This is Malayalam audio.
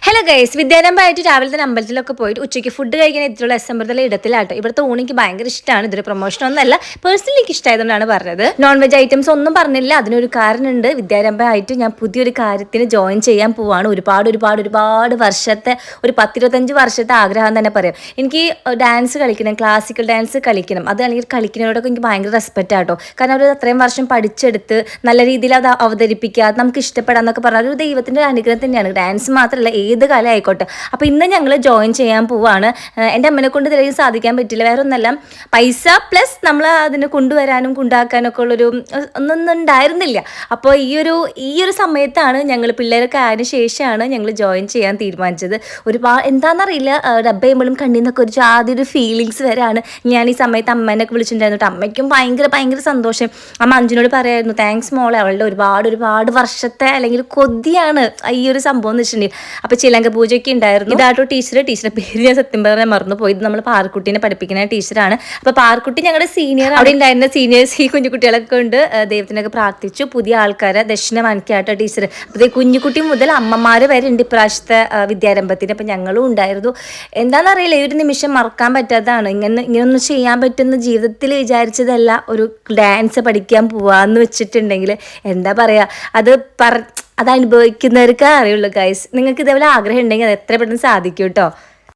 ഹലോ ഗൈസ്, വിദ്യാരംഭമായിട്ട് രാവിലെ തന്നെ അമ്പലത്തിലൊക്കെ പോയിട്ട് ഉച്ചയ്ക്ക് ഫുഡ് കഴിക്കാൻ എത്തിയുള്ള എസ്എംബർത്തിലെ ഇടത്തിലാട്ടോ. ഇവിടുത്തെ ഊണിക്ക് ഭയങ്കര ഇഷ്ടമാണ്. ഇതൊരു പ്രൊമോഷൻ ഒന്നല്ല, പേഴ്സണലി എനിക്ക് ഇഷ്ടമായതുകൊണ്ടാണ് പറഞ്ഞത്. നോൺ വെജ് ഐറ്റംസ് ഒന്നും പറഞ്ഞില്ല, അതിനൊരു കാരണമുണ്ട്. വിദ്യാരംഭമായിട്ട് ഞാൻ പുതിയൊരു കാര്യത്തിന് ജോയിൻ ചെയ്യാൻ പോവാണ്. ഒരുപാട് വർഷത്തെ, ഒരു 10-25 വർഷത്തെ ആഗ്രഹം തന്നെ പറയാം. എനിക്ക് ഡാൻസ് കളിക്കണം, ക്ലാസിക്കൽ ഡാൻസ് കളിക്കണം. അത് അല്ലെങ്കിൽ കളിക്കുന്നതിനോടൊക്കെ എനിക്ക് ഭയങ്കര റെസ്പെക്റ്റ് ആട്ടോ. കാരണം അവർ അത്രയും വർഷം പഠിച്ചെടുത്ത് നല്ല രീതിയിൽ അത് അവതരിപ്പിക്കുക, നമുക്ക് ഇഷ്ടപ്പെടാന്നൊക്കെ പറഞ്ഞാൽ ഒരു ദൈവത്തിൻ്റെ അനുഗ്രഹം തന്നെയാണ്. ഡാൻസ് മാത്രമല്ല, ഏത് കാലം ആയിക്കോട്ടെ. അപ്പോൾ ഇന്ന് ഞങ്ങൾ ജോയിൻ ചെയ്യാൻ പോവാണ്. എൻ്റെ അമ്മനെ കൊണ്ട് ഇതിലേക്ക് സാധിക്കാൻ പറ്റില്ല. വേറെ ഒന്നല്ല, പൈസ പ്ലസ് നമ്മൾ അതിനെ കൊണ്ടുവരാനും കൊണ്ടാക്കാനൊക്കെ ഉള്ളൊരു ഒന്നും ഉണ്ടായിരുന്നില്ല. അപ്പോൾ ഈ ഒരു സമയത്താണ് ഞങ്ങൾ പിള്ളേരൊക്കെ ആയതിനു ശേഷമാണ് ഞങ്ങൾ ജോയിൻ ചെയ്യാൻ തീരുമാനിച്ചത്. എന്താണെന്നറിയില്ല, ഡബ് ചെയ്യുമ്പോഴും കണ്ണിൽ നിന്നൊക്കെ ഒരു ആദ്യൊരു ഫീലിങ്സ് വരാണ്. ഞാൻ ഈ സമയത്ത് അമ്മേനൊക്കെ വിളിച്ചിട്ടുണ്ടായിരുന്നു. അമ്മയ്ക്കും ഭയങ്കര സന്തോഷം. അമ്മ അഞ്ജുനോട് പറയായിരുന്നു, താങ്ക്സ് മോളെ, അവളുടെ ഒരുപാട് വർഷത്തെ അല്ലെങ്കിൽ കൊതിയാണ് ഈ ഒരു സംഭവം എന്ന് വെച്ചിട്ടുണ്ടെങ്കിൽ. അപ്പോൾ ചിലങ്ക പൂജയൊക്കെ ഉണ്ടായിരുന്നു. ഇതാട്ടോ ടീച്ചറെ പേര് ഞാൻ സത്യം പറഞ്ഞാൽ മറന്നുപോയി. ഇത് നമ്മൾ പാർക്കുട്ടീനെ പഠിപ്പിക്കുന്ന ടീച്ചറാണ്. അപ്പോൾ പാർക്കുട്ടി ഞങ്ങളുടെ സീനിയർ, അവിടെ ഉണ്ടായിരുന്ന സീനിയേഴ്സ് ഈ കുഞ്ഞുകുട്ടികളൊക്കെ ഉണ്ട്. ദൈവത്തിനൊക്കെ പ്രാർത്ഥിച്ചു. പുതിയ ആൾക്കാരെ ദക്ഷിണ വാങ്ങിക്കാട്ടോ ടീച്ചർ. അപ്പോൾ കുഞ്ഞുകുട്ടി മുതൽ അമ്മമാർ വരെ ഉണ്ട് ഇപ്രാവശ്യത്തെ വിദ്യാരംഭത്തിന്. അപ്പം ഞങ്ങളും ഉണ്ടായിരുന്നു. എന്താണെന്നറിയില്ല, ഈ ഒരു നിമിഷം മറക്കാൻ പറ്റാത്തതാണ്. ഇങ്ങനൊന്നും ചെയ്യാൻ പറ്റുന്ന ജീവിതത്തിൽ വിചാരിച്ചതല്ല. ഒരു ഡാൻസ് പഠിക്കാൻ പോവാന്ന് വെച്ചിട്ടുണ്ടെങ്കിൽ എന്താ പറയുക, അത് അനുഭവിക്കുന്നവർക്ക് അറിയുള്ളൂ ഗൈസ്. നിങ്ങൾക്ക് ഇതേപോലെ ആഗ്രഹം ഉണ്ടെങ്കിൽ അത് എത്ര പെട്ടെന്ന് സാധിക്കും കേട്ടോ.